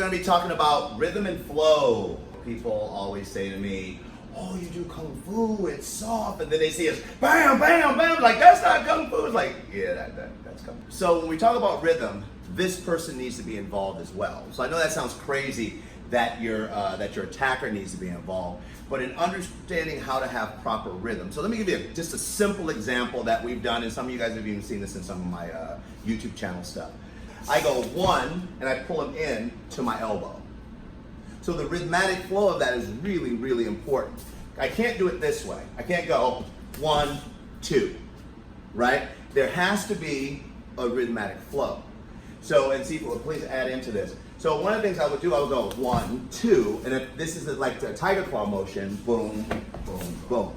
going to be talking about rhythm and flow. People always say to me, oh, you do Kung Fu, it's soft. And then they see us, bam, bam, bam. Like, that's not Kung Fu. It's like, yeah, that's Kung Fu. So when we talk about rhythm, this person needs to be involved as well. So I know that sounds crazy that your attacker needs to be involved, but in understanding how to have proper rhythm. So let me give you just a simple example that we've done, and some of you guys have even seen this in some of my YouTube channel stuff. I go 1, and I pull him in to my elbow. So the rhythmic flow of that is really, really important. I can't do it this way. I can't go 1, 2, right? There has to be a rhythmic flow. So, and see, please add into this. So one of the things I would do, I would go 1, 2, and if this is like the tiger claw motion, boom, boom, boom.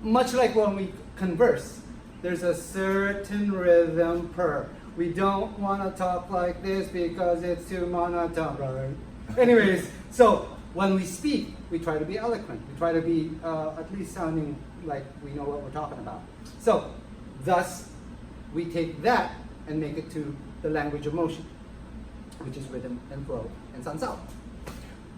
Much like when we converse, there's a certain rhythm per. We don't want to talk like this because it's too monotone, brother. Anyways, so when we speak, we try to be eloquent. We try to be at least sounding like we know what we're talking about. So, thus, we take that and make it to the language of motion, which is rhythm and flow and San Sao.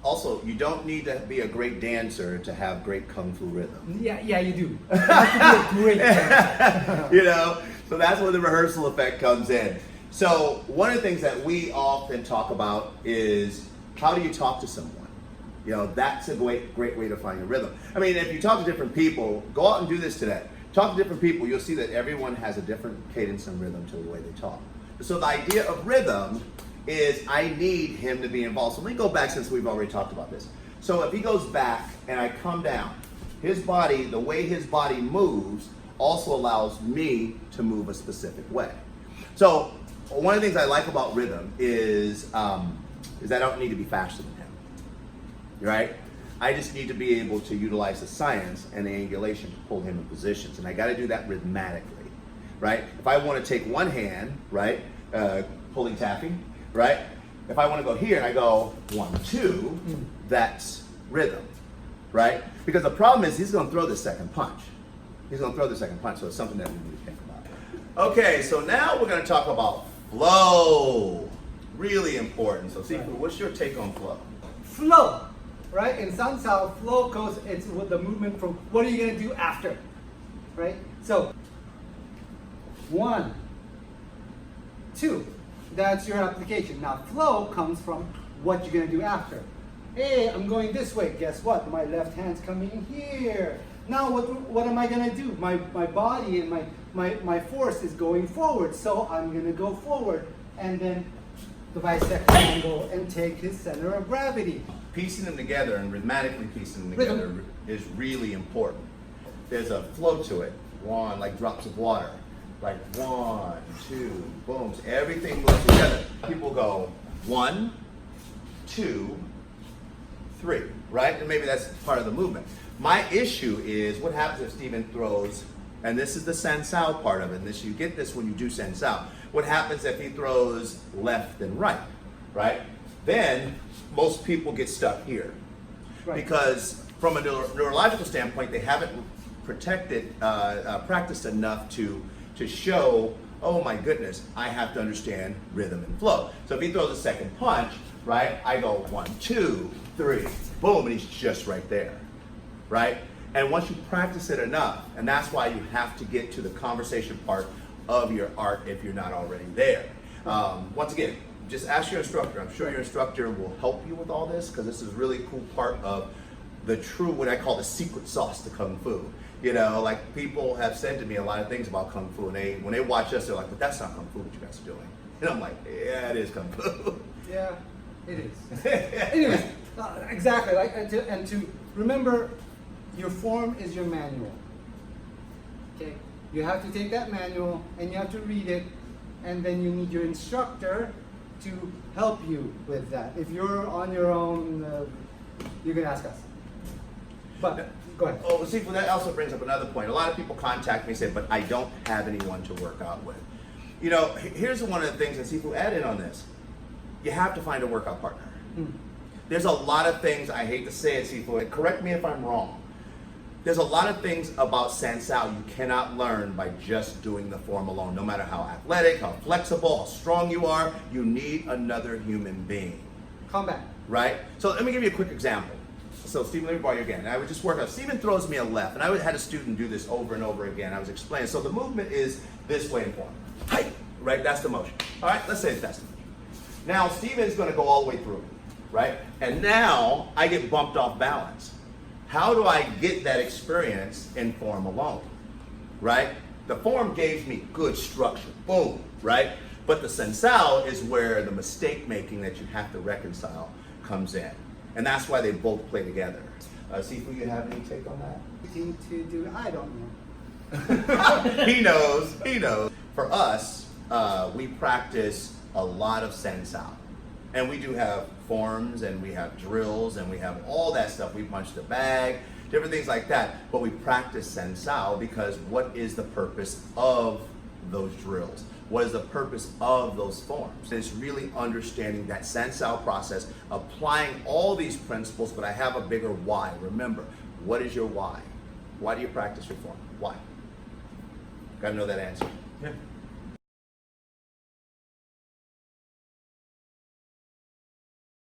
Also, you don't need to be a great dancer to have great Kung Fu rhythm. Yeah, you do. You have to be a great dancer. You know, so that's where the rehearsal effect comes in. So one of the things that we often talk about is how do you talk to someone? You know, that's a great way to find your rhythm. I mean, if you talk to different people, go out and do this today. Talk to different people, you'll see that everyone has a different cadence and rhythm to the way they talk. So the idea of rhythm is I need him to be involved. So let me go back since we've already talked about this. So if he goes back and I come down, his body, the way his body moves also allows me to move a specific way. So one of the things I like about rhythm is I don't need to be faster than him, right? I just need to be able to utilize the science and the angulation to pull him in positions. And I got to do that rhythmically, right? If I want to take one hand, right, pulling, tapping, right? If I want to go here and I go 1, 2, that's rhythm, right? Because the problem is he's going to throw the second punch. He's going to throw the second punch, so it's something that we need to think about. Okay, so now we're going to talk about flow. Really important. So, Sifu, what's your take on flow? Flow, right? In San Sao, flow goes, it's with the movement from what are you going to do after, right? So, 1, 2, that's your application. Now, flow comes from what you're going to do after. Hey, I'm going this way. Guess what? My left hand's coming in here. Now, what am I going to do? My body and my force is going forward, so I'm going to go forward and then the bisect angle and take his center of gravity. Piecing them together and rhythmically piecing them together is really important. There's a flow to it. 1, like drops of water. Like 1, 2, booms. Everything moves together. People go 1, 2, 3, right? And maybe that's part of the movement. My issue is what happens if Steven throws, and this is the San Sao part of it, and you get this when you do San Sao. What happens if he throws left and right, right? Then most people get stuck here. Right. Because from a neurological standpoint, they haven't practiced enough to show, oh my goodness, I have to understand rhythm and flow. So if he throws a second punch, right, I go 1, 2, 3, boom, and he's just right there, right? And once you practice it enough, and that's why you have to get to the conversation part of your art if you're not already there. Once again, just ask your instructor. I'm sure your instructor will help you with all this because this is a really cool part of the true, what I call the secret sauce to Kung Fu. You know, like people have said to me a lot of things about Kung Fu, and when they watch us, they're like, but that's not Kung Fu what you guys are doing. And I'm like, yeah, it is Kung Fu. Yeah, it is. Anyways, exactly. Like, and to remember, your form is your manual. Okay, you have to take that manual and you have to read it, and then you need your instructor to help you with that. If you're on your own, you can ask us. But go ahead. Oh, see, well, that also brings up another point. A lot of people contact me and say, but I don't have anyone to work out with. You know, here's one of the things, and Sifu, add in on this. You have to find a workout partner. There's a lot of things, I hate to say it, Sifu, and correct me if I'm wrong. There's a lot of things about San Sao you cannot learn by just doing the form alone. No matter how athletic, how flexible, how strong you are, you need another human being. Combat. right? So let me give you a quick example. So Stephen, let me borrow you again. I would just work out. Stephen throws me a left, and had a student do this over and over again. I was explaining. So the movement is this way in form. Tight, right? That's the motion. All right, let's say that's the motion. Now Stephen's going to go all the way through, right? And now I get bumped off balance. How do I get that experience in form alone, right? The form gave me good structure, boom, right? But the sensao is where the mistake making that you have to reconcile comes in. And that's why they both play together. Sifu, you have any take on that? Thing to do, I don't know. He knows, he knows. For us, we practice a lot of sensao. And we do have forms, and we have drills, and we have all that stuff. We punch the bag, different things like that. But we practice sensao because what is the purpose of those drills? What is the purpose of those forms? It's really understanding that sensao process, applying all these principles, but I have a bigger why. Remember, what is your why? Why do you practice your form? Why? Got to know that answer. Yeah.